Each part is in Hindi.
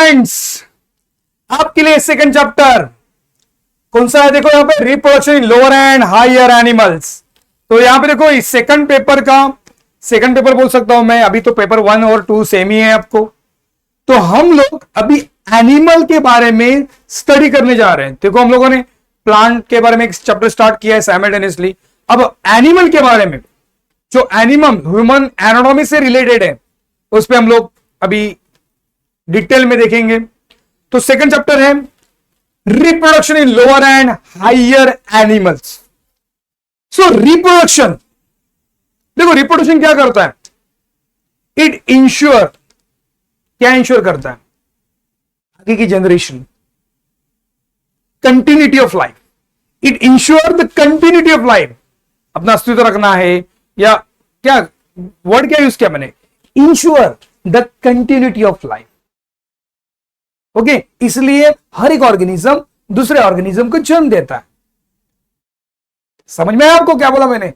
स्टूडेंट्स, आपके लिए सेकंड चैप्टर कौन सा है? देखो यहां पे reproduction in lower and higher animals. तो यहां पे देखो इस सेकंड पेपर का सेकंड पेपर बोल सकता हूं मैं, अभी तो पेपर 1 और 2 सेम ही है आपको। तो हम लोग अभी एनिमल के बारे में स्टडी करने जा रहे हैं। देखो हम लोगों ने प्लांट के बारे में एक चैप्टर स्टार्ट किया है साइमल्टेनियसली। अब एनिमल के बारे में, जो एनिमल ह्यूमन एनाटॉमी से रिलेटेड है, उस पर हम लोग अभी डिटेल में देखेंगे। तो सेकंड चैप्टर है reproduction in lower and higher animals. So reproduction, देखो रिप्रोडक्शन क्या करता है? इट इंश्योर, क्या इंश्योर करता है? आगे की generation, continuity of life. It ensure the continuity of life. अपना अस्तित्व रखना है, या क्या वर्ड क्या यूज किया मैंने? Ensure the continuity of life. Okay, इसलिए हर एक ऑर्गेनिज्म दूसरे ऑर्गेनिज्म को जन्म देता है। समझ में आया आपको क्या बोला मैंने?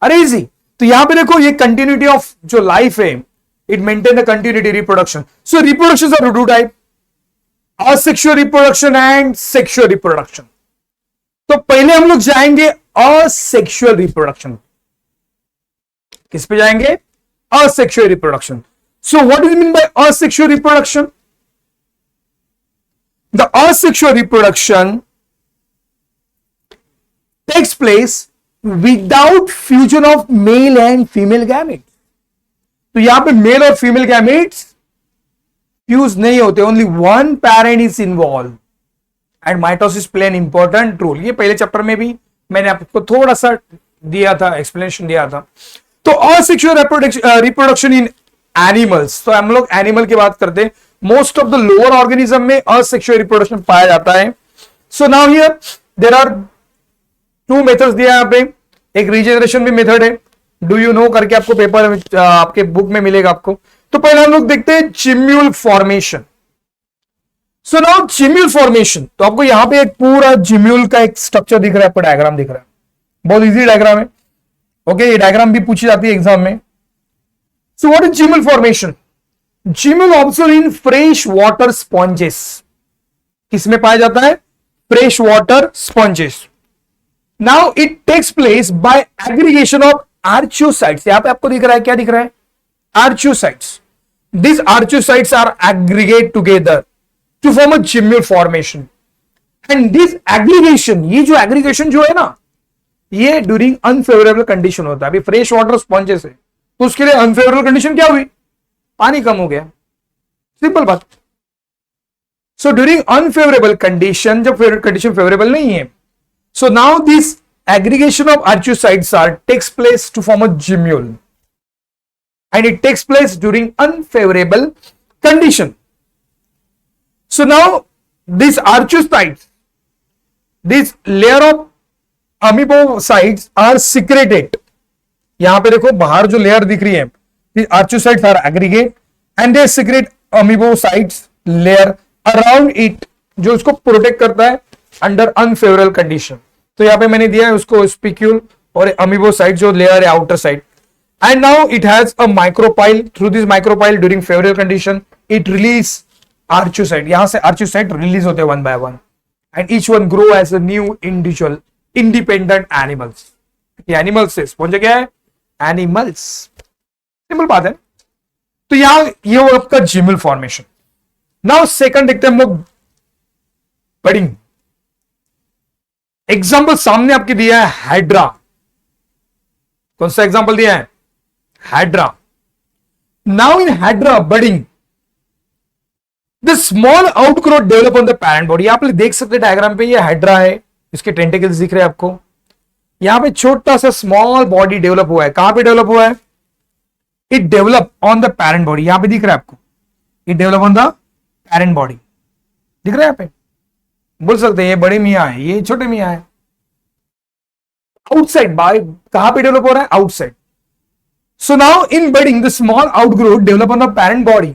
अरे इजी। तो यहां पे देखो ये कंटिन्यूटी ऑफ जो लाइफ है, it maintain the continuity reproduction. So reproduction are two type, asexual reproduction and sexual reproduction. तो पहले हम लोग जाएंगे असेक्सुअल रिप्रोडक्शन। किस पे जाएंगे? Asexual reproduction. So what is mean by asexual reproduction? The asexual reproduction takes place without fusion of male and female gametes. तो यहां पे मेल और फीमेल गैमेट्स फ्यूज नहीं होते, only one parent is involve and mitosis play an important role. ये पहले चैप्टर में भी मैंने आपको थोड़ा सा दिया था, एक्सप्लेनेशन दिया था। तो असेक्सुअल रिप्रोडक्शन इन एनिमल्स, तो हम लोग एनिमल की बात करते हैं। Most of the lower organism में असेक्सुअल रिप्रोडक्शन पाया जाता है। So now here there are 2 methods दिया यहां पे। एक रीजेनरेशन भी मेथड है, डू यू नो करके आपको पेपर आपके बुक में मिलेगा आपको। तो पहले हम लोग देखते हैं चिम्यूल फॉर्मेशन। सो नाउ चिम्यूल फॉर्मेशन, तो आपको यहां पे एक पूरा जिम्यूल का एक स्ट्रक्चर दिख रहा है, आपको डायग्राम दिख रहा है, बहुत इजी डायग्राम है। ओके, ये डायग्राम भी पूछी जाती है एग्जाम में। So what is gemmule formation? Gemmule observe in fresh water sponges. किसमें पाया जाता है? Fresh water sponges. Now it takes place by aggregation of archaeocytes. यहां पे आपको दिख रहा है, क्या दिख रहा है? Archaeocytes. This archaeocytes are aggregate together to form a gemmule formation. And this aggregation, ये जो एग्रीगेशन जो है ना, ये ड्यूरिंग अनफेवरेबल कंडीशन होता है। अभी फ्रेश वाटर स्पॉन्जेस है, तो उसके लिए अनफेवरेबल कंडीशन क्या हुई? पानी कम हो गया, सिंपल बात। सो ड्यूरिंग अनफेवरेबल कंडीशन, जब कंडीशन फेवरेबल नहीं है, so now this aggregation of archaeocytes are takes place to form a gemmule and it takes place during unfavourable condition. So now this archaeocytes, this layer of amoebocytes are secreted. यहां पे देखो बाहर जो लेयर दिख रही है, the archocytes are aggregate and they secrete amoebocytes layer around it, जो उसको प्रोटेक्ट करता है अंडर अनफेवरेबल कंडीशन। तो यहां पे मैंने दिया है उसको स्पिक्यूल और अमीबोसाइट जो लेयर है outer side. And now it has a micropyle. Through this micropyle during favourable condition it release archaeocyte. यहां से आर्चियोसाइट रिलीज होते हैं one by one and each one grow as a new individual independent animals. Animals से स्पॉन्ज क्या है? एनिमल्स, सिंपल बात है। तो यहां ये वो आपका जिम्यूल फॉर्मेशन। नाउ सेकंड देखते हैं हम लोग बडिंग। एग्जांपल सामने आपके दिया है हाइड्रा। कौन सा एग्जांपल दिया है? Hydra. Now in hydra budding the small outgrowth develop on the parent body. आप देख सकते हैं डायग्राम पे, ये हाइड्रा है, इसके टेंटिकल्स दिख रहे हैं आपको। यहां पे छोटा सा स्मॉल बॉडी डेवलप हुआ है। कहां पे डेवलप हुआ है? It develop on the parent body. यहां पे दिख रहा है आपको, it develop on the parent body, दिख रहा है यहां पे। बोल सकते हैं ये बड़े मियां है, ये छोटे मियां है। आउटसाइड, बाय कहां पे डेवलप हो रहा है? Outside. So now in budding the small outgrowth develop on the parent body.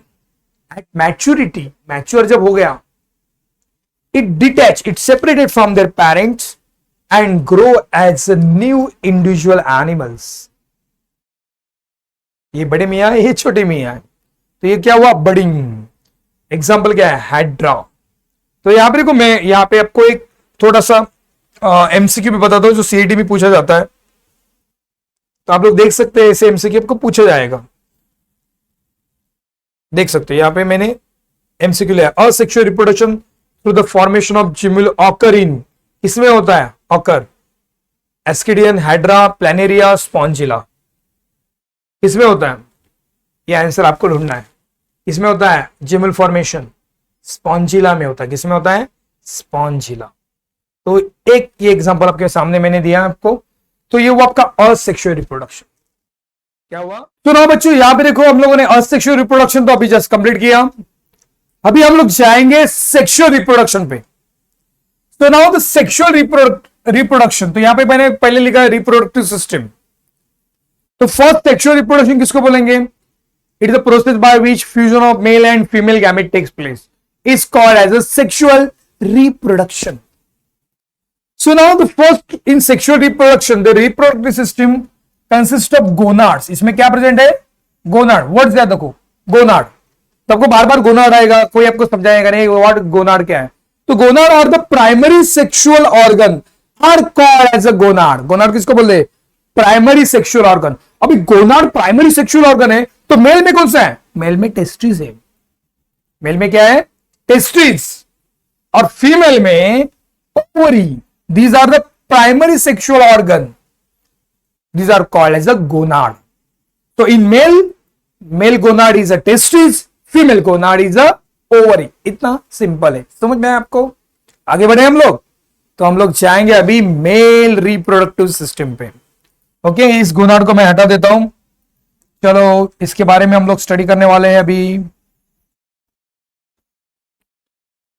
At maturity, mature जब हो गया, it detach, it separated from their parents and grow as new individual animals. ये बड़े मियां है, ये छोटे मियां है। तो ये क्या हुआ? बडिंग। एग्जाम्पल क्या है, हाइड्रा। तो यहां पे देखो, मैं यहां पे आपको एक थोड़ा सा एमसीक्यू भी बताता हूं जो सीईटी में पूछा जाता है। तो आप लोग देख सकते हैं, ऐसे एमसीक्यू आपको पूछा जाएगा, देख सकते हैं। यहां पे मैंने एमसीक्यू लिया, asexual reproduction through the formation of gemmule occur in, किसमें होता है occur, ascidian, hydra, planaria, spongilla, किसमें होता है, ये आंसर आपको ढूंढना है। किसमें होता है जिम्यूल फॉर्मेशन, स्पॉन्जिला में होता है। किसमें होता है, स्पॉन्जिला। तो एक ये एग्जांपल आपके सामने मैंने दिया आपको। तो ये हुआ आपका असेक्सुअल रिप्रोडक्शन। क्या हुआ, तो ना बच्चों यहां पे देखो, हम लोगों ने असेक्सुअल रिप्रोडक्शन तो अभी जस्ट कंप्लीट किया। अभी हम लोग जाएंगे सेक्सुअल रिप्रोडक्शन पे। तो नाउ द सेक्सुअल रिप्रोडक्शन, तो यहां पे मैंने पहले लिखा है रिप्रोडक्टिव सिस्टम। तो फर्स्ट सेक्सुअल रिप्रोडक्शन किसको बोलेंगे, it is the process by which fusion of male and female gamete takes place, is called as a sexual reproduction. So now the first in sexual reproduction, the reproductive system consists of gonads. इसमें क्या प्रेजेंट है, गोनाड। वर्ड्स याद रखो, गोनाड। तो आपको बार बार गोनाड आएगा, कोई आपको समझाएगा नहीं व्हाट गोनाड क्या है। तो gonad are the primary sexual organ are called as a gonad. Gonad किसको बोलते हैं, प्राइमरी सेक्सुअल ऑर्गन। अभी गोनाड प्राइमरी सेक्सुअल ऑर्गन है, तो मेल में कौन सा है, मेल में टेस्टिस है। मेल में क्या है, टेस्टिस, और फीमेल में ovary. These are the primary sexual organ. These are called as a gonad. So in male gonad is a testis, female gonad is a ovary. इतना सिंपल है, समझ में आपको। आगे बढ़े हम लोग, तो हम लोग जाएंगे अभी मेल रिप्रोडक्टिव सिस्टम पे। ओके, इस गोनाड को मैं हटा देता हूं। चलो इसके बारे में हम लोग स्टडी करने वाले हैं अभी।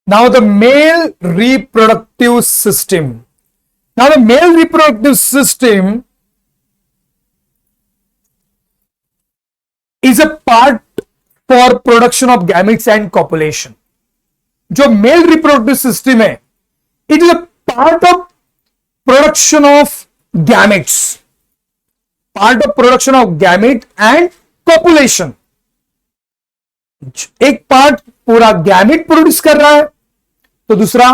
Now the male reproductive system. Now the male reproductive system is a part for production of gametes and copulation. जो male reproductive system है, it is a part of production of gametes. Part of production of gamete and copulation. एक पार्ट पूरा गैमेट प्रोड्यूस कर रहा है, तो दूसरा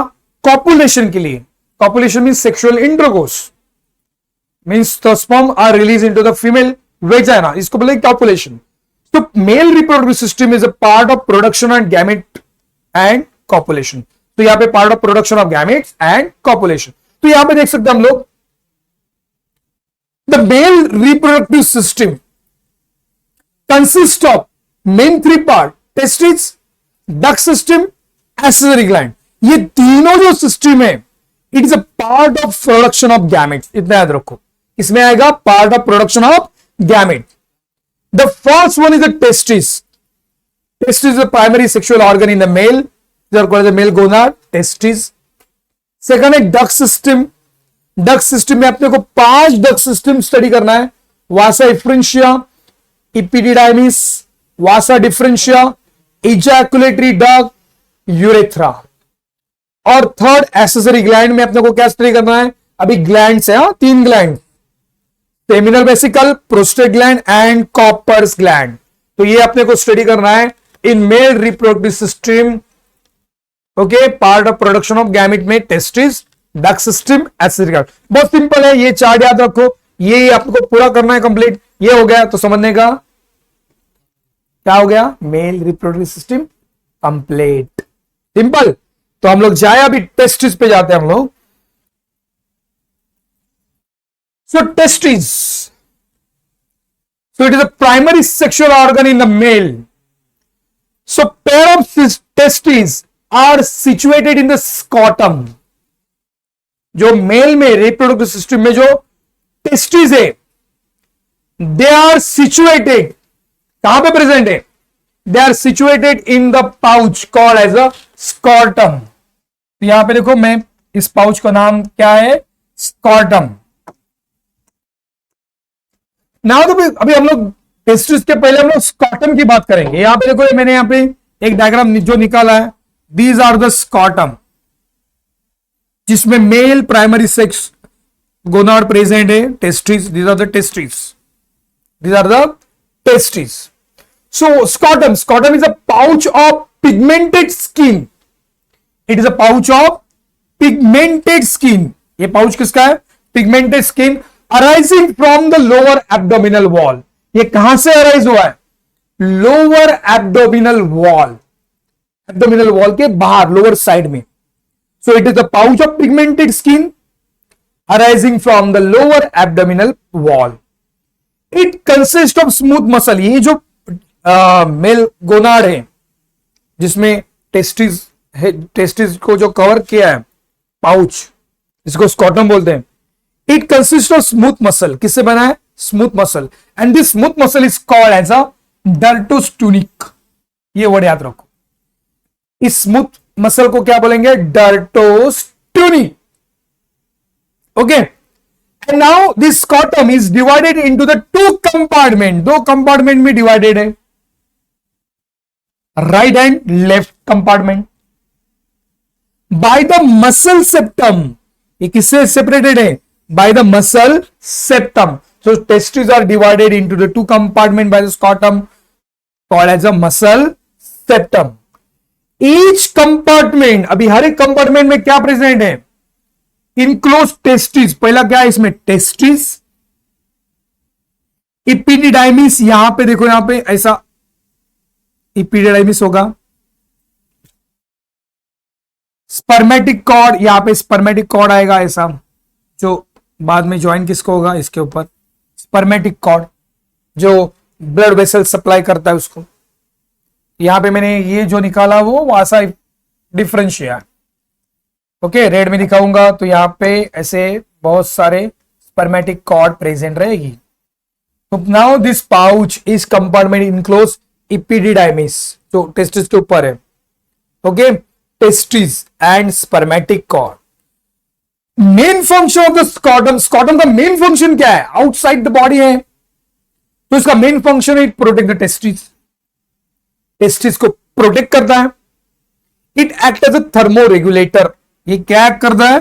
कॉपुलेशन के लिए। Copulation means sexual intercourse, means the sperm are release into the female vagina, इसको बोले कॉपुलेशन। तो male reproductive system is a part of production and gamete and copulation. तो यहां पे part of production of gametes and copulation. तो यहां पे देख सकते हैं हम लोग, the male reproductive system consist of main three part, testis, duct system, accessory gland. ये तीनों जो सिस्टम है, it is a part of production of gametes. इतना याद रखो, इसमें आएगा part of production of gamete. The first one is the testis. Testis is the primary sexual organ in the male, male gonad, testis. Second है डक्ट सिस्टम। डक्ट सिस्टम में अपने को 5 डक्ट सिस्टम स्टडी करना है, vasa efferentia, epididymis, vasa deferentia, ejaculatory duct, urethra. और थर्ड एक्सेसरी ग्लैंड में अपने को क्या स्टडी करना है, अभी ग्लैंड्स है, 3 gland, seminal vesicle, prostate gland and Cowper's gland. तो ये अपने को स्टडी करना है in male reproductive system. Okay, part of production of gamete में testis, duct system, accessory gland. बहुत सिंपल है, ये चार्ट याद रखो, ये आपको पूरा करना है कंप्लीट। ये हो गया तो समझने का क्या हो गया, mail reproductive system complete, simple. तो हम लोग जाए अभी टेस्टिस पे जाते हैं हम लोग। So testis, so it is a primary sexual organ in the male. So pair of testis are situated in the scrotum. जो मेल में रिप्रोडक्टिव सिस्टम में जो टेस्टिस है, दे आर सिचुएटेड, कहां पे प्रेजेंट है, they are situated in the pouch called as a scrotum. तो यहां पे देखो, मैं इस पाउच का नाम क्या है, स्कॉटम। नाउ तो अभी हम लोग टेस्टिस के पहले हम लोग स्कॉटम की बात करेंगे। यहां पे देखो, मैंने यहां पे एक डायग्राम जो निकाला है, दीज आर द स्कॉटम, जिसमें male primary sex gonad present है, testis, these are the testis, these are the testis. So scrotum is a pouch of pigmented skin. It is a pouch of pigmented skin. ये pouch किसका है? Pigmented skin arising from the lower abdominal wall. ये कहां से arise हुआ है? Lower abdominal wall. Abdominal wall के बाहर, lower side में. So it is a pouch of pigmented skin arising from the lower abdominal wall. It consists of smooth muscle. ये जो मेल गोनाड है जिसमें टेस्टिस को जो कवर किया है पाउच, इसको स्कॉटम बोलते हैं. It consist of smooth muscle. किससे बना है? Smooth muscle. And this smooth muscle is called as a dartos tunic. ये वर्ड याद रखो. इस स्मूथ मसल को क्या बोलेंगे? Dartos tunic. Okay. And now this scrotum is divided into the two compartment. दो कंपार्टमेंट में डिवाइडेड है, right and left compartment, by the muscle septum. ये किससे सेपरेटेड है? By the muscle septum. So testis are divided into the two compartment by the scrotum called as a muscle septum. Each compartment, अभी हर एक कंपार्टमेंट में क्या प्रेजेंट है? Enclose testis. पहला क्या है इसमें? टेस्टिस. इपिडिडाइमिस, यहां पे देखो, यहां पे ऐसा इपिडिडाइमिस होगा. स्पर्मेटिक कॉर्ड, यहां पे स्पर्मेटिक कॉर्ड आएगा ऐसा, जो बाद में ज्वाइन किसको होगा? इसके ऊपर स्पर्मेटिक कॉर्ड, जो ब्लड वेसल सप्लाई करता है उसको. यहां पे मैंने ये जो निकाला वो ऐसा डिफरेंशिया. ओके, रेड में दिखाऊंगा तो यहां पे ऐसे बहुत सारे स्पर्मेटिक कॉर्ड प्रेजेंट रहेगी. तो now this pouch is compartment enclose epididymis, जो टेस्टिस के ऊपर है. Okay, testis and spermatic cord. Main function of the scrotum. Scrotum का मेन फंक्शन क्या है? आउटसाइड द बॉडी है, तो इसका मेन फंक्शन है प्रोटेक्ट द टेस्टिस. टेस्टिस को प्रोटेक्ट करता है. It act as a thermoregulator. ये क्या एक्ट करता है?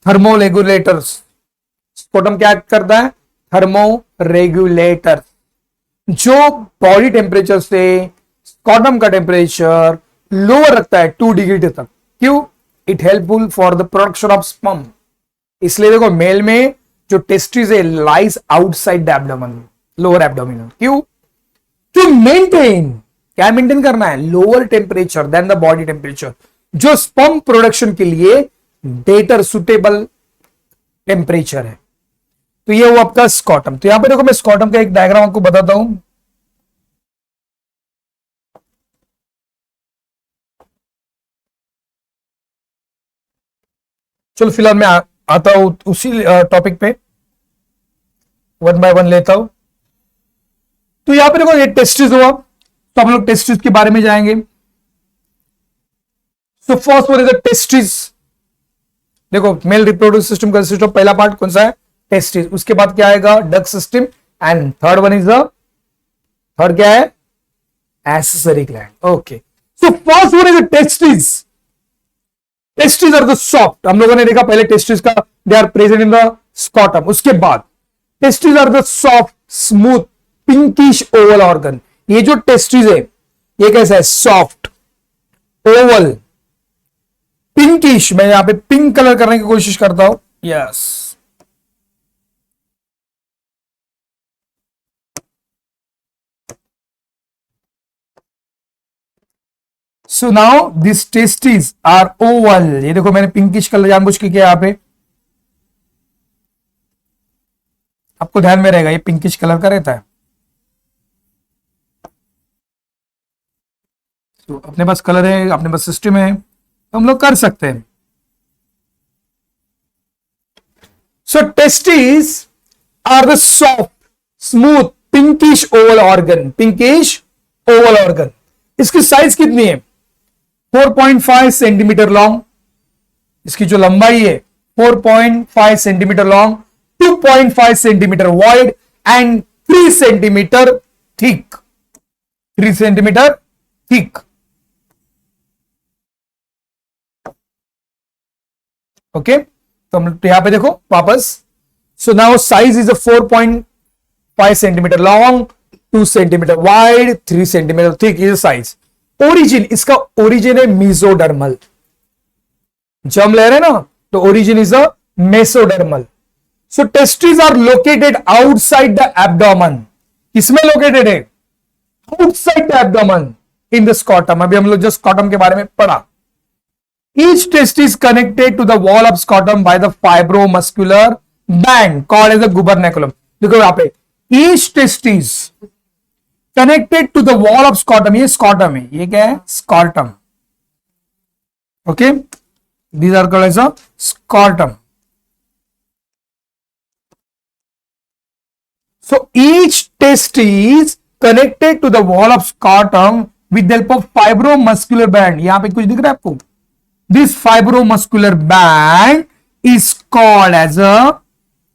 Thermoregulator. स्कॉटम क्या एक्ट करता है? Thermoregulator. जो बॉडी टेम्परेचर से स्कॉटम का टेम्परेचर लोअर रखता है 2 डिग्री तक. क्यों? It helpful for the production of sperm. इसलिए देखो, मेल में जो टेस्टिस है lies outside the abdomen, lower abdominal. क्यों? टू मेंटेन, क्या मेंटेन करना है? Lower temperature than the body temperature, जो स्पर्म प्रोडक्शन के लिए बेटर सुटेबल टेम्परेचर है. तो ये वो आपका स्कॉटम. तो यहां पे देखो, मैं स्कॉटम का एक डायग्राम आपको बताता हूं. चलो फिलहाल मैं आता हूं उसी टॉपिक पे, वन बाय वन लेता हूं. तो यहां पे देखो, ये टेस्टिस हुआ, तो हम लोग टेस्टिस के बारे में जाएंगे. So first one is the testis. देखो, मेल रिप्रोडक्टिव सिस्टम का सिस्टम पहला पार्ट कौन सा है? टेस्टिस. उसके बाद क्या आएगा? Duct system. And third one is the, third क्या है? Accessory gland. Okay, so first one is the testis. Testis are the soft. हम लोगों ने देखा पहले टेस्टिस का, they are present in the scrotum. उसके बाद testis are the soft, smooth, pinkish oval organ. ये जो टेस्टिस है ये कैसा है? Soft, Oval, pinkish. मैं यहां पे पिंक कलर करने की कोशिश करता हूं. Yes. So now these testes are oval. ये देखो, मैंने पिंकिश कलर जानबूझ के किया यहां पे, आपको ध्यान में रहेगा ये पिंकिश कलर का रहता है. तो अपने पास कलर है, अपने पास सिस्टम है, तो हम लोग कर सकते हैं. So testis are the soft, smooth, pinkish oval organ. Pinkish oval organ. इसकी साइज कितनी है? 4.5 सेंटीमीटर लॉन्ग. इसकी जो लंबाई है 4.5 centimetre long, 2.5 centimetre wide and 3 centimetre thick. 3 centimetre thick. Okay, तो हम यहां पे देखो वापस. So now size is a 4.5 centimetre long, 2 centimetre wide, 3 centimetre thick is size. Origin, इसका ओरिजिन है मीजोडर्मल। जब हम ले रहे हैं ना तो origin is a mesodermal. So testis are located outside the abdomen. इसमें लोकेटेड है outside the abdomen in the scrotum. अभी हम लोग जो स्कॉटम के बारे में पढ़ा। Each test is connected to the wall of scrotum by the fibromuscular band called as the gubernaculum. देखो यहां पे each test is connected to the wall of scrotum. ये स्कॉटम है, ये क्या है? Scrotum. Okay, these are called as a scrotum. So each test is connected to the wall of scrotum with the help of fibromuscular band. यहां पे कुछ दिख रहा है आपको? This fibromuscular band is called as a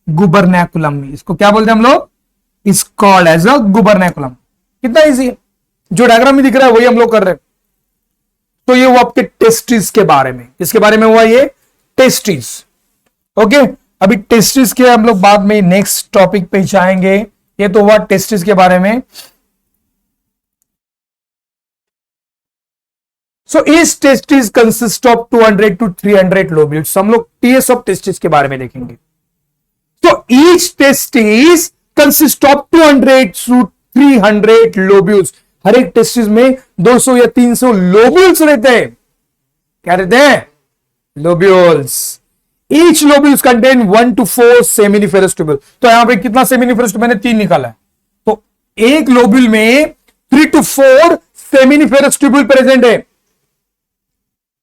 gubernaculum. इसको क्या बोलते हैं हम लोग? Is called as a gubernaculum. कितना इजी है, जो डायग्राम में दिख रहा है वही हम लोग कर रहे हैं। तो ये हुआ आपके टेस्टिस के बारे में। इसके बारे में हुआ ये टेस्टिस। ओके, अभी टेस्टिस के हम लोग बाद में नेक्स्ट टॉपिक पे जाएंगे। ये तो हुआ टेस्टिस के बारे में। सो इस testis consist of 200 to 300 lobules. हम लोग टीएस ऑफ टेस्टिस के बारे में देखेंगे। तो each testis consist of 200 to 300 lobules. हर एक टेस्टिस में 200 या 300 लोब्यूल्स रहते हैं। क्या रहते हैं? Lobules. Each lobules contain 1 to 4 seminiferous tubule. तो यहां पे कितना सेमिनिफेरस ट्यूब्यूल? मैंने 3 निकाला है। तो एक लोब्यूल में 3 to 4 सेमिनिफेरस ट्यूब्यूल प्रेजेंट है।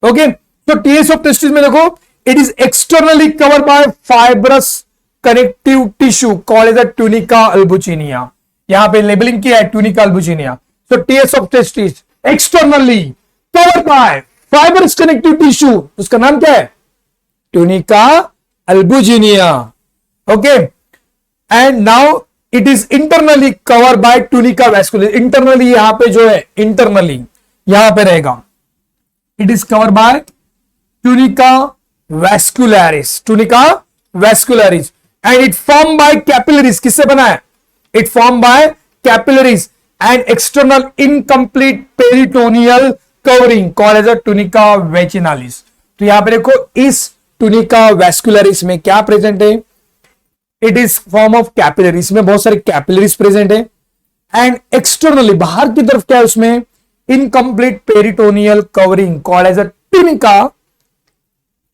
ओके, तो टीएस ऑफ टेस्टिस में देखो, it is externally covered by fibrous connective tissue called as tunica albuginea. यहां पे लेबलिंग किया है tunica albuginea. So TS of testis externally covered by fibrous connective tissue, उसका नाम क्या है? Tunica albuginea. Okay, and now it is internally covered by tunica vascularis. Internally यहां पे जो है internally यहां पे रहेगा, it is covered by tunica vascularis. Tunica vascularis and it formed by capillaries. किससे बना है? It formed by capillaries and external incomplete peritoneal covering called as a tunica vaginalis. तो यहां पे देखो, इस tunica vascularis में क्या प्रेजेंट है? It is form of capillaries. में बहुत सारे कैपिलरीज प्रेजेंट है एंड एक्सटर्नली बाहर की तरफ क्या है उसमें? Incomplete peritoneal covering called as a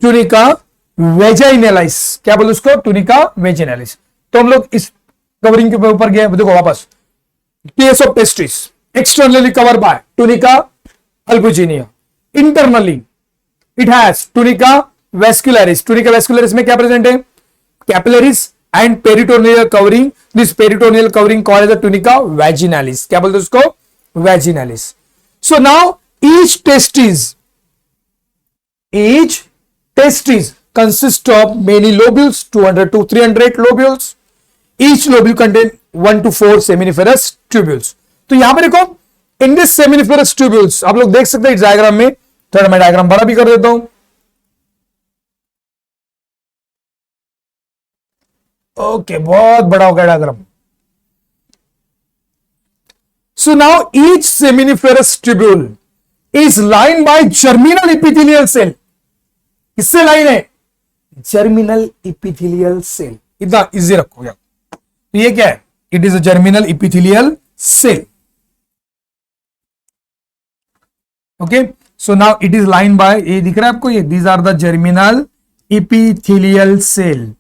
tunica vaginalis। क्या बोलो उसको? tunica vaginalis। तो हम लोग इस कवरिंग के ऊपर गए। देखो वापस, TS of testis externally covered by tunica albuginea. Internally it has tunica vascularis. Tunica vascularis में क्या प्रेजेंट है? Capillaries and peritoneal covering. This peritoneal covering called as the tunica vaginalis. क्या बोलते हैं उसको? Vaginalis. So now each testis consists of many lobules, 200 to 300 lobules. Each lobule contain 1 to 4 seminiferous tubules. तो यहां पे देखो, इन दिस सेमिनिफेरस ट्यूब्यूल्स आप लोग देख सकते हैं इस डायग्राम में। थोड़ा मैं डायग्राम बड़ा भी कर देता हूं। ओके, बहुत बड़ा हो गया diagram. So now each seminiferous tubule is line by germinal epithelial cell. किससे लाइन है? Germinal epithelial cell. इतना इजी रखो यार। तो ये क्या है? It is a germinal epithelial cell. Okay, so now it is line by, ये दिख रहा है आपको? ये these are the germinal epithelial cell.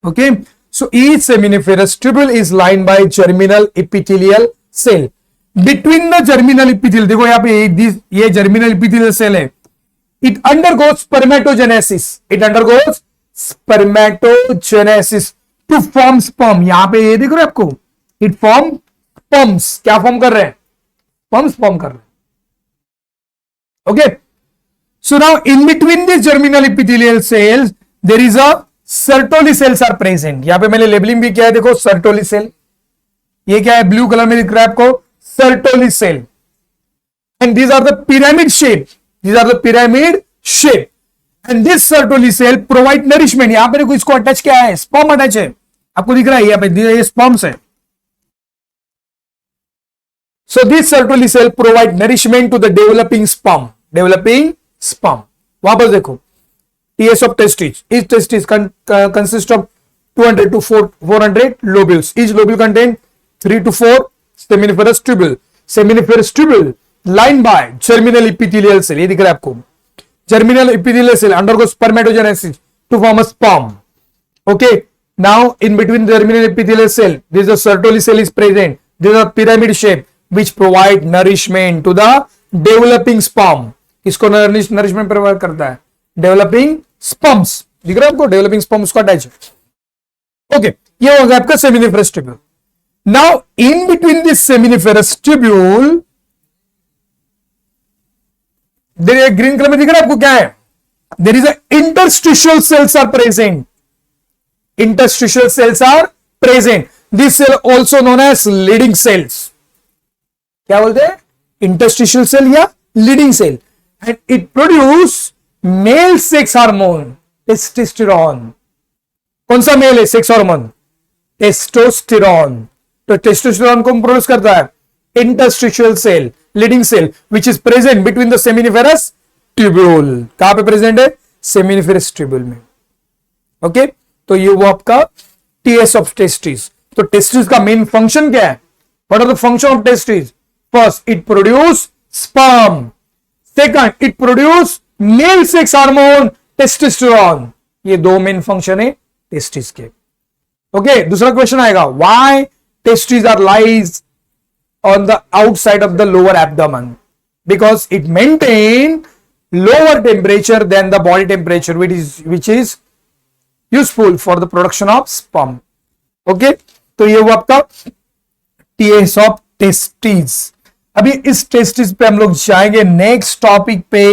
Okay, so each seminiferous tubule is lined by germinal epithelial cell. Between the germinal epithelial, देखो यहाँ पे ये germinal epithelial cell है. It undergoes spermatogenesis. It undergoes spermatogenesis to form sperm. यहाँ पे ये दिख रहा है आपको? It form sperms. क्या फॉर्म कर रहे हैं? Sperms फॉर्म कर रहे हैं. Okay. So now in between the germinal epithelial cells, there is a Sertoli cells are present. यहां पे मैंने लेबलिंग भी किया है, देखो सर्टोली सेल. ये क्या है? ब्लू कलर में दिख रहा है आपको, Sertoli cell. And these are the pyramid shape. These are the pyramid shape. And this Sertoli cell provide nourishment. यहां पे देखो इसको अटैच क्या है? स्पर्म अटैच है. आपको दिख रहा है यहाँ पे, ये स्पर्म्स है. So this Sertoli cell provide nourishment to the developing sperm. Developing sperm. वापस देखो. TS of testes. Each testis consist of 200 to 400 lobules. Each lobule contain 3 to 4 seminiferous tubule. Seminiferous tubule lined by germinal epithelial cell. ये दिख रहा है आपको. Germinal epithelial cell undergoes spermatogenesis to form a sperm. Okay. Now in between the germinal epithelial cell, this is a Sertoli cell is present. This is a pyramid shape which provide nourishment to the developing sperm. किसको nourishment provide करता है? Developing sperms. दिख रहा है आपको? Developing sperms को अटैच है. Okay, ये हो गया आपका seminiferous tubule. Now in between this seminiferous tubule, देखिए ग्रीन कलर में दिख रहा है आपको क्या है? There is a interstitial cells are present. Interstitial cells are present. This cell also known as leading cells. क्या बोलते हैं? इंटरस्टिशियल सेल या Leydig cell. And it produce male sex hormone testosterone. कौन सा मेल है सेक्स हार्मोन? टेस्टोस्टेरोन. तो टेस्टोस्टेरोन को प्रोड्यूस करता है interstitial cell, Leydig cell, which is present between the seminiferous tubule. कहां पे प्रेजेंट है? सेमिनिफेरस ट्यूब्यूल में. ओके, तो ये वो आपका टीएस ऑफ टेस्टिस. तो टेस्टिस का मेन फंक्शन क्या है? What are the function of testis? First, it produce sperm. Second, it produce male sex hormone testosterone. ये दो मेन फंक्शन है टेस्टिस के. ओके, दूसरा क्वेश्चन आएगा, why testes are lies on the outside of the lower abdomen? Because it maintain lower temperature than the body temperature, which is useful for the production of sperm. Okay, तो ये वो आपका टीएस ऑफ टेस्टिस. अभी इस टेस्टिस पे हम लोग जाएंगे. नेक्स्ट टॉपिक पे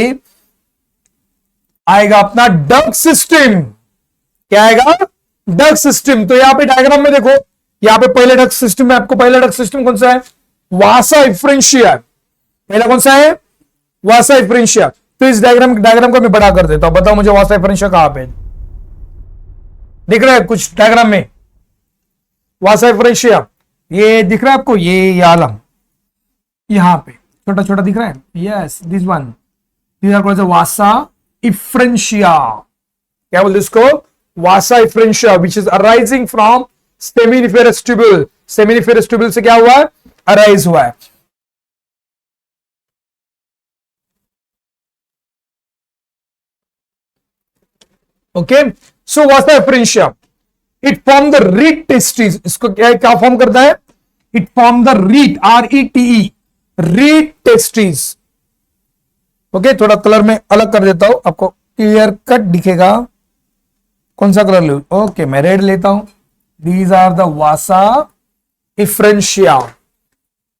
आएगा अपना डक्ट सिस्टम. क्या आएगा? Duct system. तो यहां पे डायग्राम में देखो, यहां पे पहले डक्ट सिस्टम में आपको पहला डक्ट सिस्टम कौन सा है? वासा इफ्रेंशिया. पहला कौन सा है? वासा इफ्रेंशिया. तो इस डायग्राम को मैं बड़ा कर देता हूं. बताओ मुझे वासा इफ्रेंशिया कहां पे दिख रहा है? कुछ डायग्राम में वासा इफ्रेंशिया ये दिख रहा है आपको? ये आलम यहां पे छोटा छोटा दिख रहा है. Yes, this one. This are called vasa efferentia. क्या बोलते इसको? Vasa efferentia, which is arising from seminiferous tubule. Seminiferous tubule से क्या हुआ है? अराइज हुआ है. Okay, so vasa efferentia it form the rete testis. इसको क्या फॉर्म करता है? It form the rete, RETE, rete testis. Okay, थोड़ा कलर में अलग कर देता हूं, आपको क्लियर कट दिखेगा. कौन सा कलर लूं? ओके, मैं रेड लेता हूं. These are the vasa efferentia.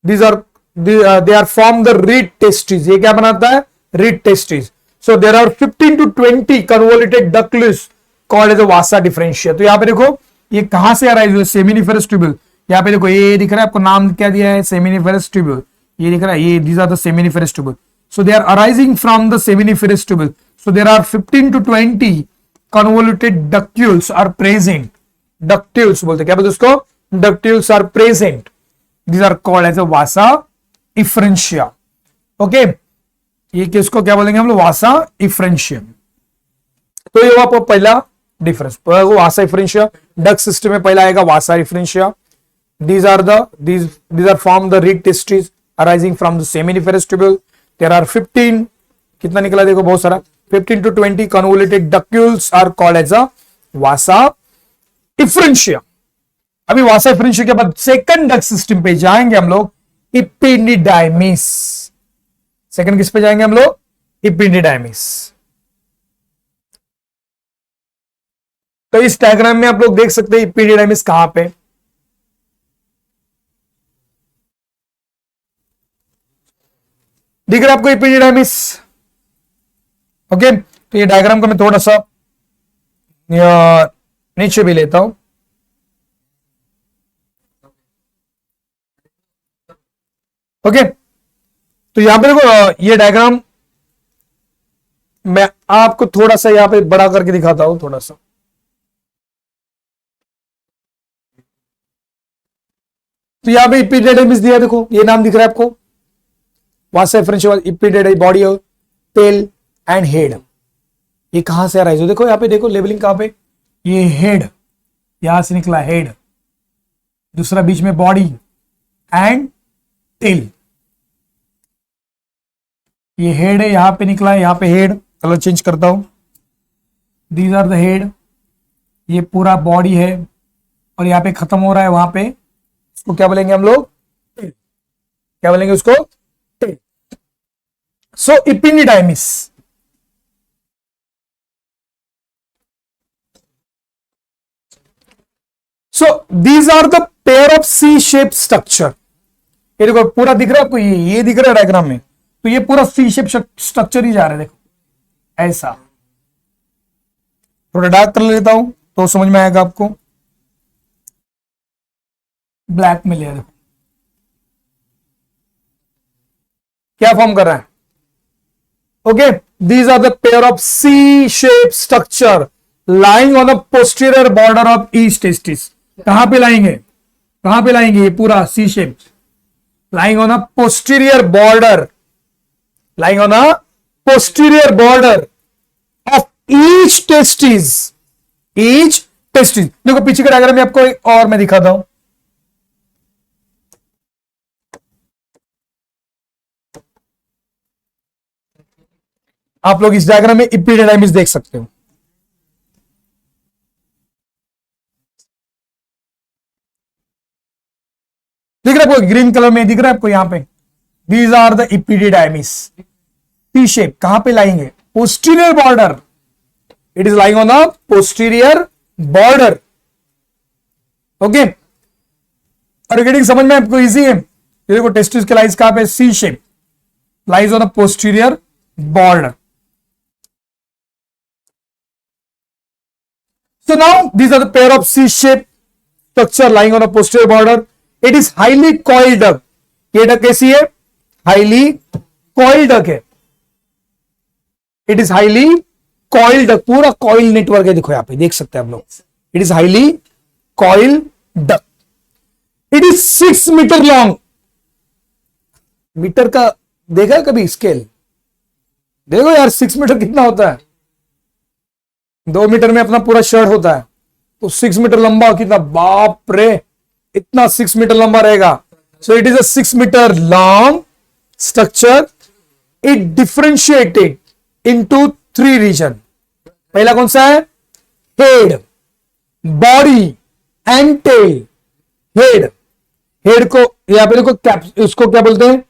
These are they are form the rete testis. ये क्या बनाता है? Rete testis. So there are 15 to 20 convoluted ductules called as vasa deferentia. तो यहां पे देखो, ये कहां से अराइज हुआ? Seminiferous tubule. यहां पे देखो, ये दिख रहा है आपको, नाम क्या दिया है? Seminiferous tubule. ये दिख रहा है, ये these are the seminiferous tubule. So they are arising from the seminiferous tubule. So there are 15 to 20 convoluted ductules are present. Ductules बोलते, क्या बोलते उसको? Ductules are present. These are called as a vasa efferentia. Okay, ये किसको क्या बोलेंगे हम लोग? वासा इफ्रेंशिया. तो ये आपको पहला डिफरेंस. वासा इफ्रेंशिया डक्ट सिस्टम में पहला आएगा वासा इफ्रेंशिया. These are from the reed testes arising from the seminiferous tubule. There are 15, कितना निकला देखो, बहुत सारा, 15 to 20 convoluted ductules are called as a vasa efferentia. अभी वासा इफ्रेंशिया के बाद सेकंड डक्ट सिस्टम पे जाएंगे हम लोग, इपिनिडाइमिस. सेकंड किस पे जाएंगे हम लोग? इपिनिडाइमिस. तो इस डायग्राम में आप लोग देख सकते हैं इपिनिडाइमिस कहां पे. दिख रहा है आपको इपिनिडाइमिस? ओके, तो ये डायग्राम को मैं थोड़ा सा नीचे भी लेता हूं. ओके, तो यहां पे देखो, ये डायग्राम मैं आपको थोड़ा सा यहां पे बड़ा करके दिखाता हूं. थोड़ा सा तो यहां पे इपिडिडाइमिस दिया, देखो ये नाम दिख रहा है आपको, वासा एफरेंशिया, इपिडिडाइमिस, बॉडी और टेल एंड हेड। ये कहां से आ रहा है, देखो यहां पे देखो लेबलिंग कहां पे, ये हेड यहां से निकला हेड, दूसरा बीच में बॉडी एंड टेल, ये हेड है, यहां पे निकला है, यहां पे हेड, कलर चेंज करता हूं, दीज आर द हेड, ये पूरा बॉडी है और यहां पे खत्म हो रहा है वहां पे, इसको क्या बोलेंगे हम लोग, टेल, क्या बोलेंगे उसको, tail. So epididymis, so these are the pair of C shape structure. ये देखो पूरा दिख रहा है आपको, ये दिख रहा है डायग्राम में, तो ये पूरा सी शेप स्ट्रक्चर ही जा रहा है, देखो ऐसा। थोड़ा डार्क कर लेता हूं तो समझ में आएगा आपको, ब्लैक में ले, देखो क्या फॉर्म कर रहा है। Okay, these are the pair of C shape structure lying on the posterior border of each testis. कहां पे लाएंगे, कहां पे लाएंगे, ये पूरा C shape lying on a posterior border, lying on a posterior border of each testis, each testis. देखो पीछे का डायग्राम में आपको एक और मैं दिखाता हूं, आप लोग इस डायग्राम में इपिडिडाइमिस देख सकते हो। दिख रहा है आपको, ग्रीन कलर में दिख रहा है आपको यहां पे, these are the epididymis, T shape, कहां पे लाएंगे, posterior border, it is lying on the posterior border. Okay, और गेटिंग समझ में आपको इजी है। देखो टेस्टिस के लाइज कहां पे, C shape, lies on the posterior border. So now these are the pair of C-shaped structure lying on a posterior border. It is highly coiled duct. ये duct कैसी है, highly coiled duct है। It is highly coiled duct, पूरा coil नेटवर्क है, देखो यहाँ पे देख सकते हैं आप लोग। It is highly coiled duct. It is 6 metre long. Metre का देखा है कभी स्केल, देखो यार 6 मीटर कितना होता है, 2 मीटर में अपना पूरा शर्ट होता है, तो 6 मीटर लंबा कितना, बाप रे, इतना 6 मीटर लंबा रहेगा। So it is a 6 metre long structure. It differentiated into 3 region. पहला कौन सा है, head, body and tail. Head, head को यहां पे देखो कैप, उसको क्या बोलते हैं,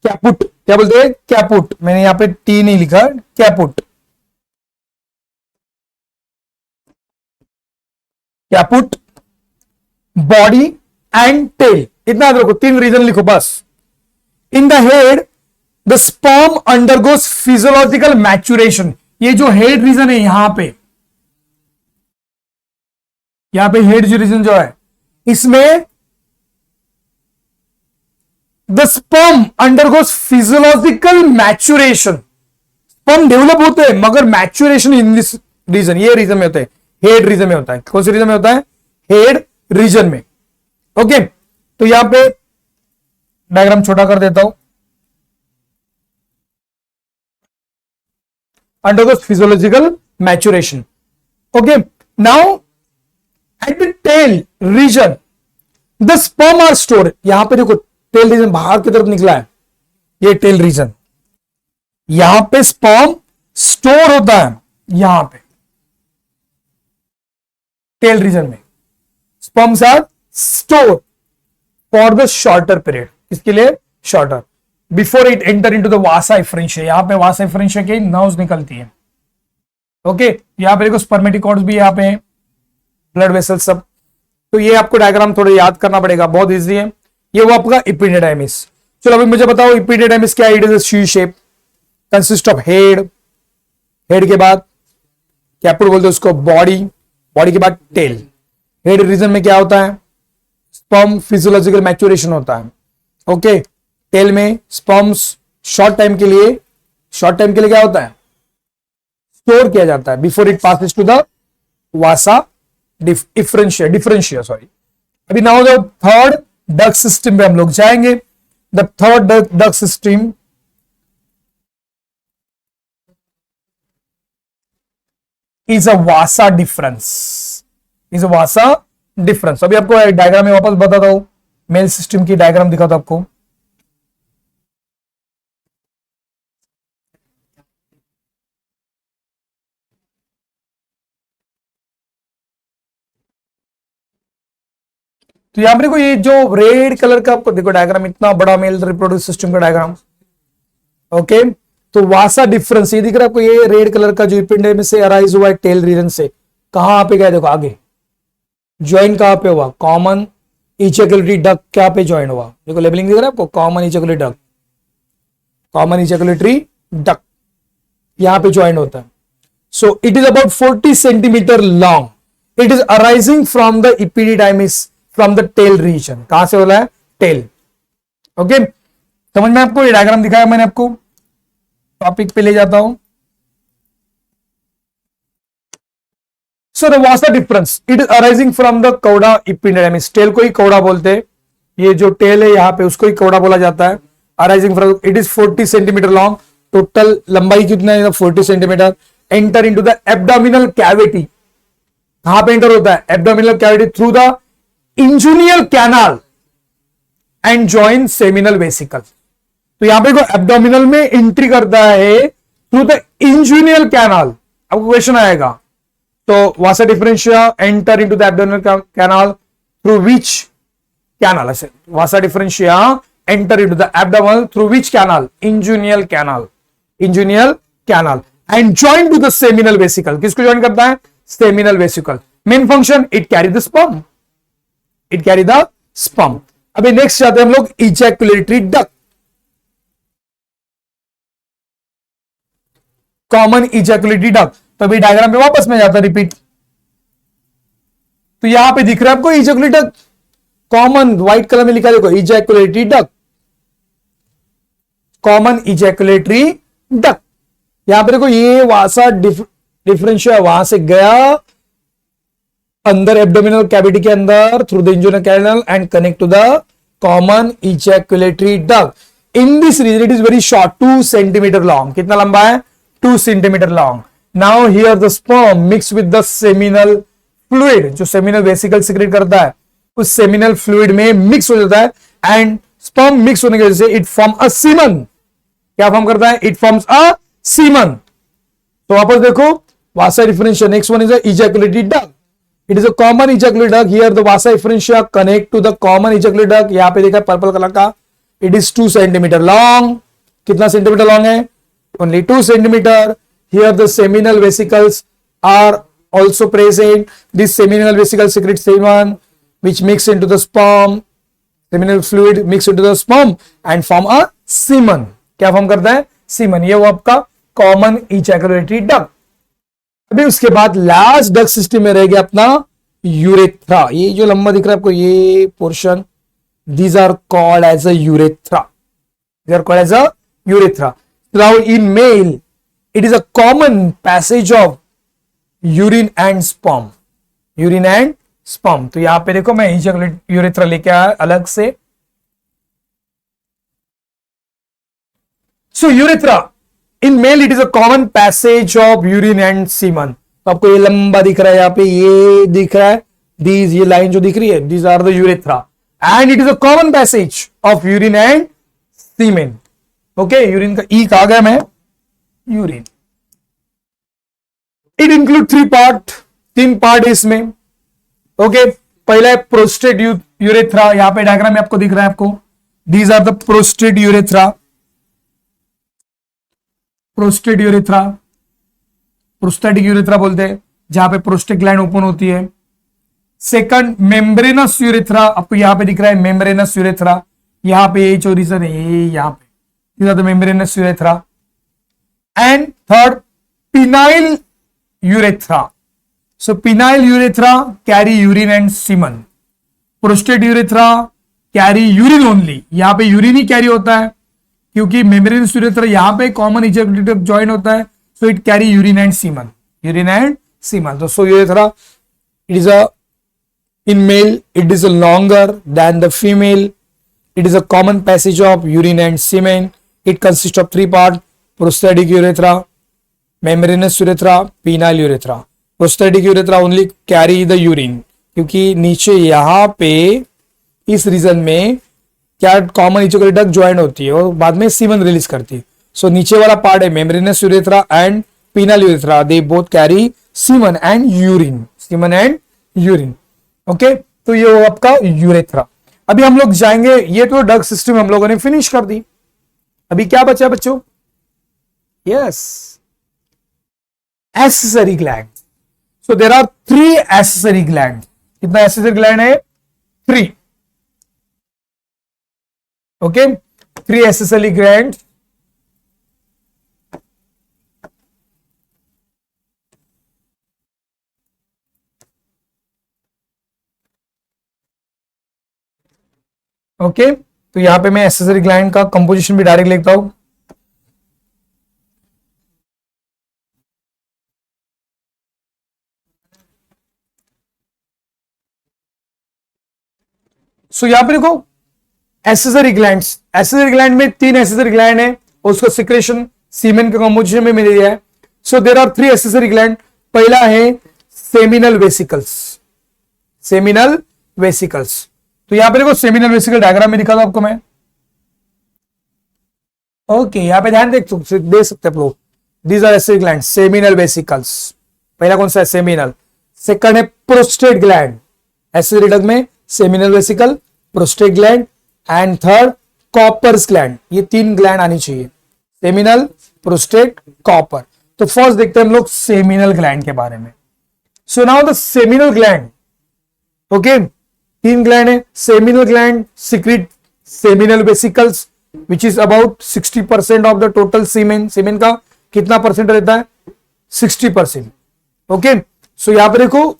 कैपुट, क्या बोलते हैं, कैपुट, मैंने यहां पे टी नहीं लिखा, caput, caput, body and tail, इतना याद रखो, 3 रीजन लिखो बस। In the head the sperm undergoes physiological maturation. ये जो हेड रीजन है यहां पे हेड जो रीजन जो है, इसमें the sperm undergoes physiological maturation. Sperm develop होते हैं मगर मैच्यूरेशन इन दिस रीजन, ये रीजन में होते हैं, हेड रीजन में होता है। कौन से रीजन में होता है, हेड रीजन में। ओके, तो यहां पे डायग्राम छोटा कर देता हूं, undergoes physiological maturation. Okay, now at the tail region the sperm are stored. यहां पे देखो टेल रीजन बाहर की तरफ निकला है, ये टेल रीजन, यहां पे स्पर्म स्टोर होता है, यहां पे टेल रीजन में sperms are store for the shorter period. इसके लिए shorter, before it enter into the vasa efferentia. यहां पे वासा एफरेंशिया की नर्व्स निकलती है। ओके, यहां पे देखो स्पर्मेटिकॉर्ड्स भी यहाँ पे, ब्लड वेसल्स सब। तो ये आपको डायग्राम थोड़ा याद करना पड़ेगा, बहुत इजी है। ये वो आपका इपिडिडाइमिस। चलो अभी मुझे बताओ इपिडिडाइमिस क्या है। It is a C shape, consist of head, head के बाद कैपुट बोलते हैं उसको, बॉडी, बॉडी के बाद टेल। हेड रीजन में क्या होता है, स्पर्म फिजियोलॉजिकल मैच्योरेशन होता है। ओके, टेल में स्पर्म्स शॉर्ट टाइम के लिए क्या होता है, स्टोर किया जाता है before it passes to the vasa deferentia sorry. अभी now the third duct system पे हम लोग जाएंगे। The third duct system is a vasa deferens, is a vasa deferens. अभी आपको डायग्राम में वापस बताता हूं, मेल सिस्टम की डायग्राम दिखाता हूं आपको। तो यहां पर देखो, ये जो रेड कलर का आपको देखो डायग्राम, इतना बड़ा मेल रिप्रोडक्टिव सिस्टम का डायग्राम। ओके, तो वासा डिफरेंस ये दिख रहा है आपको, ये रेड कलर का जो एपिंडर्मिस में से अराइज हुआ है टेल रीजन से, कहां पे गया देखो आगे, ज्वाइन कहां पे हुआ, कॉमन इजैकुलेटरी डक्ट क्या पे ज्वाइन हुआ, देखो लेबलिंग दिख रहा है आपको, common ejaculatory duct, common ejaculatory duct यहां पे ज्वाइन होता है। So it is about 40 centimetre long, it is arising from the epididymis from the tail region, कहां से बोला है, टेल। ओके, समझ में आपको, ये डायग्राम दिखाया मैंने आपको, टॉपिक पे ले जाता हूं। So the vasa deferens it is arising from the cauda epididymis, tail को ही कौड़ा बोलते हैं, ये जो टेल है यहां पे उसको ही कौड़ा बोला जाता है। Arising from, it is 40 centimetre long, total लंबाई कितना है 40 centimetre. Enter into the abdominal cavity, कहां पे एंटर होता है, abdominal cavity through the inguinal canal and join seminal vesicle. तो यहां पे एब्डोमिनल में एंट्री करता है थ्रू द इंजुनियल कैनाल, आपको क्वेश्चन आएगा। तो vasa deferentia enter into the abdominal canal through which canal, ऐसे vasa deferentia enter into the abdominal through which canal, inguinal canal, inguinal canal and join to the seminal vesicle, किसको ज्वाइन करता है, seminal vesicle. Main function, it carry the sperm, it carry the sperm. अभी नेक्स्ट जाते हैं हम लोग ejaculatory duct, common ejaculatory duct. तो अभी डायग्राम में वापस में जाता रिपीट, तो यहां पे दिख रहा है आपको ejaculatory duct, common white colour में लिखा देखो ejaculatory duct, common ejaculatory duct. यहां पे देखो ये वासा डिफरेंशिया वहां से गया अंदर एब्डोमिनल कैविटी के अंदर through the inguinal canal and connect to the common ejaculatory duct. In this region it is very short, 2 centimetre long, कितना लंबा है, 2 centimetre long. Now here the sperm mix with the seminal fluid, जो सेमिनल वेसिकल सीक्रेट करता है उस सेमिनल फ्लूइड में मिक्स हो जाता है एंड स्पर्म मिक्स होने की वजह से इट फॉर्म अ सीमन, क्या फॉर्म करता है, इट फॉर्म्स अ सीमन। तो वापस देखो vasa deferentia, next one is ejaculatory duct, it is a common ejaculatory duct, here the vasa deferentia connect to the common ejaculatory duct, यहां पे देखा पर्पल कलर का, इट इज 2 सेंटीमीटर लॉन्ग, कितना सेंटीमीटर लॉन्ग है, only 2 centimeter. Here the seminal vesicles are also present. This seminal vesicle secretes semen which mix into the sperm, seminal fluid mix into the sperm and form a semen. क्या फॉर्म करता है, सीमन। ये वो आपका कॉमन इजैकुलेटरी डक्ट। अभी उसके बाद लास्ट डक्ट सिस्टम में रह गया अपना यूरेथ्रा, ये जो लंबा दिख रहा है आपको ये portion, these are called as a urethra, they are called as a urethra. Now in male it is a common passage of urine and sperm, urine and sperm। तो यहां पे देखो मैं यूरेथ्रा लेके आया अलग से। So urethra in male it is a common passage of urine and semen। तो आपको ये लंबा दिख रहा है, यहाँ पे ये दिख रहा है, these ये लाइन जो दिख रही है, these are the urethra and it is a common passage of urine and semen। Okay, urine का ई कहा गया मैं, urine. It include 3 part, 3 part है इसमें। ओके, पहला है प्रोस्टेट यूरेथ्रा, यहां पे डायग्राम में आपको दिख रहा है आपको, these are the prostate urethra, prostate urethra, prostatic urethra बोलते हैं जहां पे प्रोस्टेट ग्लैंड ओपन होती है। सेकंड मेम्ब्रेनस यूरेथ्रा, आपको यहां पे दिख रहा है मेम्ब्रेनस यूरेथ्रा, यहां पे ये चोरीजन है, ये यहां पे these are the membranous urethra। and third penile urethra, so penile urethra carry urine and semen, prostate urethra carry urine only, यहां पे यूरिन ही कैरी होता है क्योंकि membranous urethra यहां पे कॉमन इजैकुलेटरी डक्ट ज्वाइन होता है, so it carry urine and semen, urine and semen। तो so urethra it is a In male, it is longer than the female. It is a common passage of urine and semen. It consists of three parts: prostatic urethra, membranous urethra, penile urethra. Prostatic urethra only carry the urine, क्योंकि नीचे यहाँ पे इस रीजन में क्या कॉमन इचोकरी डक्ट ज्वाइन होती है और बाद में सीमन रिलीज करती है. सो नीचे वाला पार्ट है membranes urethra and penile urethra. They both carry semen and urine. Semen and urine. Okay, तो ये हो आपका यूरेथ्रा. अभी हम लोग जाएंगे, ये तो डक्ट सिस्टम हम लोगों ने फिनिश कर दी. अभी क्या बचा बच्चों? Yes, accessory gland. So there are 3 accessory gland. कितना एसेसरी ग्लैंड है? 3. Okay, 3 accessory gland. ओके, तो यहां पे मैं एसेसरी ग्लैंड का कंपोजिशन भी डायरेक्ट लिखता हूं. सो यहां पे देखो एसेसरी ग्लैंड्स. एसेसरी ग्लैंड में 3 एसेसरी ग्लैंड है और उसको सिक्रेशन सीमेन के कंपोजिशन में मिल गया है. So there are 3 accessory gland. पहला है सेमिनल वेसिकल्स. Seminal vesicles. तो यहां पे देखो सेमिनल वेसिकल डायग्राम में दिखा था आपको मैं. ओके, यहां पे ध्यान दे सकते हैं आप लोग. These are accessory gland, seminal vesicles. पहला कौन सा है? सेमिनल. सेकंड है प्रोस्टेट ग्लैंड. एसेसरी डक्ट में seminal vesicle, prostate gland and third Cowper's gland. ये 3 ग्लैंड आनी चाहिए. Seminal, prostate, Cowper. तो फर्स्ट देखते हैं हम लोग सेमिनल ग्लैंड के बारे में. So now the seminal gland. Okay, 3 gland है. Seminal gland secrete seminal vesicles which is about 60% of the total सीमेन. सीमेन का कितना परसेंट रहता है? 60%. ओके, सो यहां पर देखो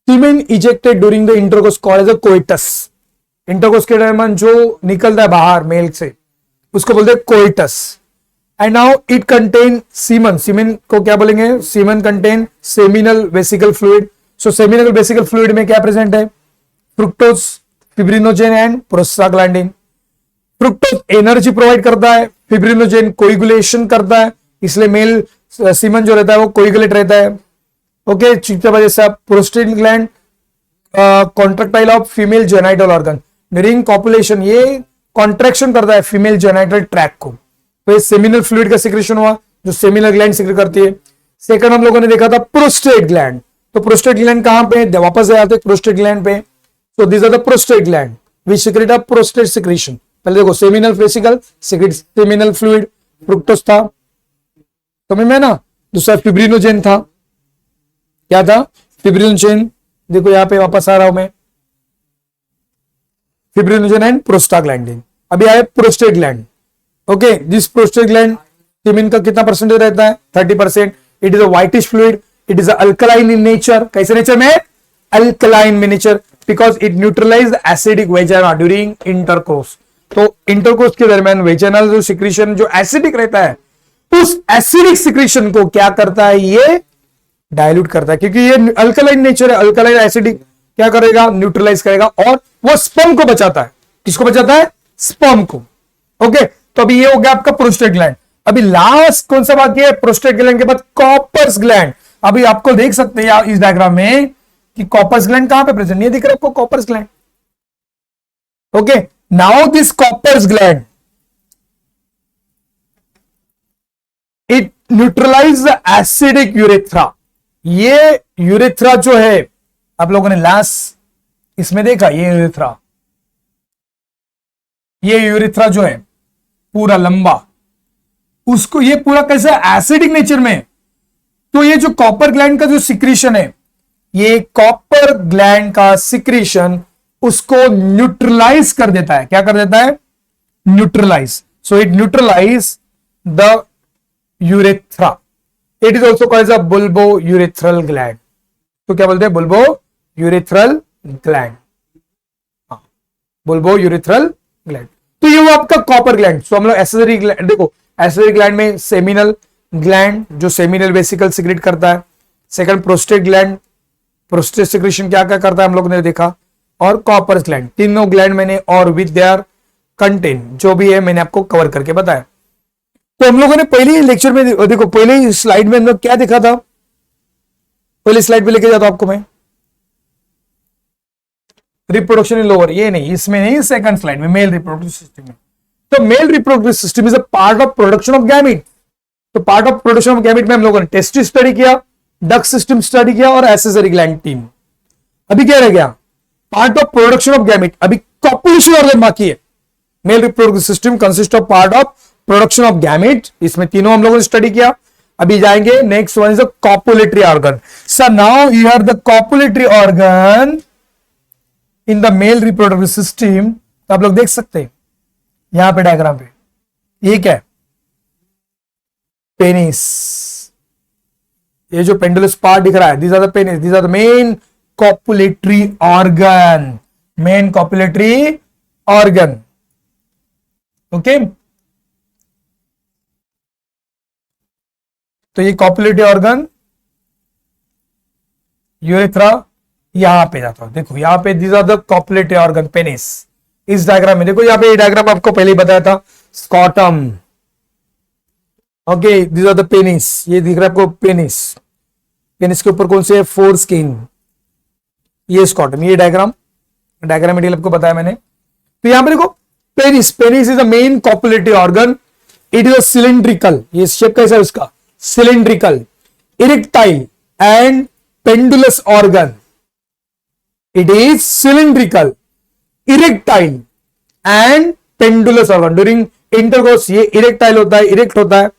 semen ejected during the intercourse called as a coitus. Intercourse के दरमियान जो निकलता है बाहर मेल से उसको बोलते हैं coitus. And now it contain semen. Semen को क्या बोलेंगे? Semen contain seminal vesicle fluid. So seminal vesicle fluid में क्या प्रेजेंट है? Fructose, fibrinogen and prostaglandin. Fructose energy provide करता है, फिब्रिनोजेन कोइगुलेशन करता है, इसलिए मेल सीमन जो रहता है वो कोइगुलेट रहता है. ओके, जिसकी वजह से prostate gland contractile of female genital organ. During copulation ये कॉन्ट्रैक्शन करता है फीमेल जेनाइटल ट्रैक को. तो ये सेमिनल फ्लूइड का सिक्रेशन हुआ जो सेमिनल ग्लैंड सिक्रेट करती है. सेकंड हम लोगों ने देखा था प्रोस्टेट ग्लैंड. तो प्रोस्टेट ग्लैंड कहां पे? वापस आते हैं प्रोस्टेट ग्लैंड पे. So these are the prostate gland which secrete a prostate secretion. पहले देखो seminal vesicle secrete seminal fluid, fructose था समझ में ना. दूसरा फिब्रिनोजेन था. क्या था? फिब्रिनोजेन. देखो यहां पे वापस आ रहा हूं मैं. Fibrinogen and prostaglandin. अभी आए prostate gland. Okay, this prostate gland semen का कितना परसेंटेज रहता है? 30%. It is a whitish fluid. It is alkaline in nature. कैसे नेचर में? अल्कलाइन में nature. Because it neutralize the acidic vagina during intercourse. तो इंटरकोर्स के दरमियान वेजाइनल जो सिक्रीशन जो एसिडिक रहता है उस एसिडिक सिक्रीशन को क्या करता है? ये डाइल्यूट करता है, क्योंकि ये अल्कलाइन नेचर है. अल्कलाइन एसिडिक क्या करेगा? न्यूट्रलाइज करेगा और वो स्पर्म को बचाता है. किसको बचाता है? स्पर्म को. ओके, तो अभी ये हो गया आपका प्रोस्टेट ग्लैंड. अभी लास्ट कौन सा बाकी है? प्रोस्टेट ग्लैंड के बाद कॉपर्स ग्लैंड. अभी आपको देख सकते हैं इस डायग्राम में कि कॉपर्स ग्लैंड कहां पे प्रेजेंट? ये दिख रहा है आपको Cowper's gland. Okay, now this Cowper's gland it neutralise the acidic urethra. ये यूरेथ्रा जो है आप लोगों ने लास्ट इसमें देखा, ये यूरेथ्रा जो है पूरा लंबा, उसको ये पूरा कैसे एसिडिक नेचर में. तो ये जो कॉपर ग्लैंड का जो सिक्रीशन है, ये कॉपर ग्लैंड का सिक्रीशन उसको न्यूट्रलाइज कर देता है. क्या कर देता है? Neutralise. So it neutralise the urethra. It is also called as a bulbo urethral gland. तो क्या बोलते हैं? Bulbo urethral gland. Bulbo urethral gland. तो ये वो आपका कॉपर ग्लैंड. सो हम लोग एसेसरी ग्लैंड देखो. एसेसरी ग्लैंड में सेमिनल ग्लैंड जो सेमिनल वेसिकल सिक्रेट करता है. Second prostate gland prostate secretion क्या क्या करता है हम लोग ने देखा, और कॉपर्स ग्लैंड, तीनों ग्लैंड मैंने और विद देयर कंटेंट जो भी है मैंने आपको कवर करके बताया। तो हम लोगों ने पहले लेक्चर में देखो, पहले स्लाइड में हम लोग क्या देखा था, पहले स्लाइड पे लेके जाता हूं आपको मैं, रिप्रोडक्शन इन लोअर, ये नहीं, इसमें नहीं, सेकंड स्लाइड में, मेल रिप्रोडक्टिव सिस्टम में। तो male reproductive system is a part of production of gamete. तो part of production of gamete में हम लोगों ने टेस्टिस स्टडी किया, डक्ट सिस्टम स्टडी किया और एक्सेसरी ग्लैंड टीम। अभी क्या रह गया, part of production of gamete, अभी कॉपुलेशन ऑर्गन बाकी है। Male reproductive system consist of part of production of gamete, इसमें तीनों हम लोगों ने स्टडी किया। अभी जाएंगे next one is the copulatory organ. Sir now you have the copulatory organ in the male reproductive system. तो आप लोग देख सकते हैं यहां पे डायग्राम पे, ये क्या है, पेनिस, ये जो पेंडुलस पार्ट दिख रहा है, these are the penis, these are the main copulatory organ, main copulatory organ, okay? तो ये कॉपुलेटरी ऑर्गन, यूरेथ्रा, यहां पे जाता है, देखो यहां पे these are the copulatory organ, penis. इस डायग्राम में देखो, यहां पे ये डायग्राम आपको पहले ही बताया था, scrotum, okay, these are the penis, ये दिख रहा है आपको पेनिस, पेनिस के ऊपर कौन से है, फोर स्किन, ये स्कॉटम, ये डायग्राम मेटेरियल आपको बताया मैंने। तो यहां पे देखो penis, penis is the main copulatory organ, it is a cylindrical, ये शेप कैसा है उसका, cylindrical, erectile and pendulous organ. It is cylindrical, erectile and pendulous organ. During intercourse ये इरेक्टाइल होता है, इरेक्ट होता है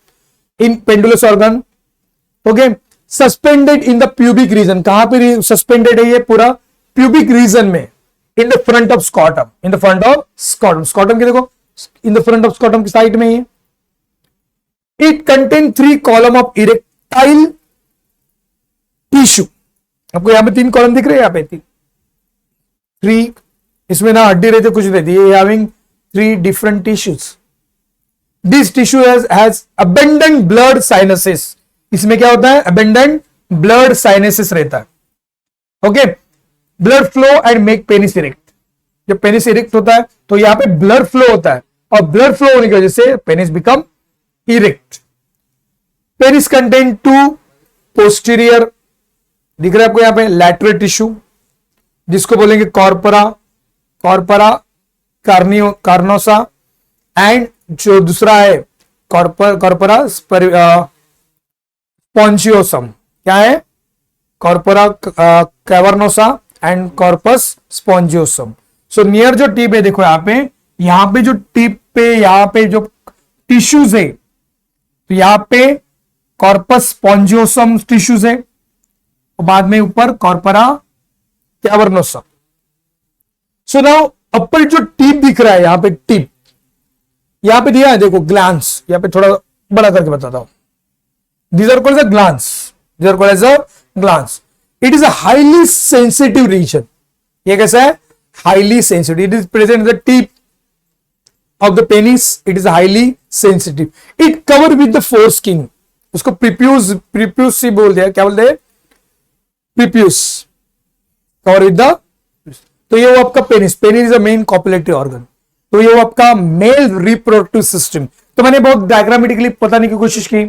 in pendulous organ, okay. Suspended in the pubic region, कहां पे सस्पेंडेड है ये, पूरा प्यूबिक रीजन में, in the front of scrotum, in the front of scrotum, scrotum के देखो in the front of scrotum की साइड में ये। It contain 3 column of erectile tissue, आपको यहां पे 3 कॉलम दिख रहे हैं, यहां पे 3, इसमें ना हड्डी रहती कुछ रहती है, having 3 different tissues. This tissue has abundant blood sinuses, इसमें क्या होता है, अबेंडेंट ब्लड साइनसेस रहता है, okay. Blood flow and make penis erect, जब पेनिस इरेक्ट होता है तो यहां पे ब्लड फ्लो होता है, और ब्लड फ्लो होने की वजह से penis become erect. Penis contain 2 posterior, दिख रहा है आपको यहां पे, लैटरल टिश्यू, जिसको बोलेंगे कॉर्पोरा, कॉर्पोरा कार्नोसा, एंड जो दूसरा है कॉर्पोरा स्पॉन्जियोसम, क्या है, corpora cavernosa and corpus spongiosum. So near जो टिप है, देखो यहां पे जो टिप पे यहां पे जो टिश्यूज है, तो यहां पे कॉर्पस स्पॉन्जियोसम टिश्यूज है, और बाद में ऊपर कॉर्पोरा कैवर्नोसा। सो नाउ अपर जो टिप दिख रहा है, यहां पे टिप, यहां पे दिया है देखो ग्लैंस, यहां पे थोड़ा बड़ा करके बताता हूं, these are called as a glans, these are called as a glans. It is a highly sensitive region, ये कैसा है, highly sensitive, it is present in the tip of the penis, it is highly sensitive, it covered with the foreskin, उसको prepuce से बोल दिया, क्या बोलते हैं, prepuce, cover with the, तो ये वो आपका penis, penis is a main copulatory organ. तो ये वो आपका मेल रिप्रोडक्टिव सिस्टम। तो मैंने बहुत डायग्रामेटिकली बताने की कोशिश की,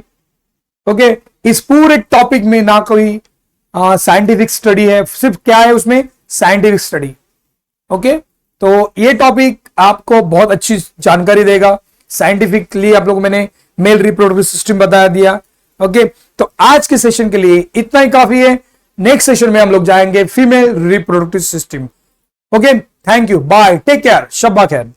ओके। इस पूरे टॉपिक में ना कोई साइंटिफिक स्टडी है, सिर्फ क्या है उसमें, साइंटिफिक स्टडी, ओके। तो ये टॉपिक आपको बहुत अच्छी जानकारी देगा, साइंटिफिकली आप लोगों को मैंने मेल रिप्रोडक्टिव सिस्टम बता दिया, ओके। तो आज के सेशन के लिए इतना ही काफी है, नेक्स्ट सेशन में हम लोग जाएंगे female reproductive system, okay. Thank you, bye, take care, शब्बा खैर।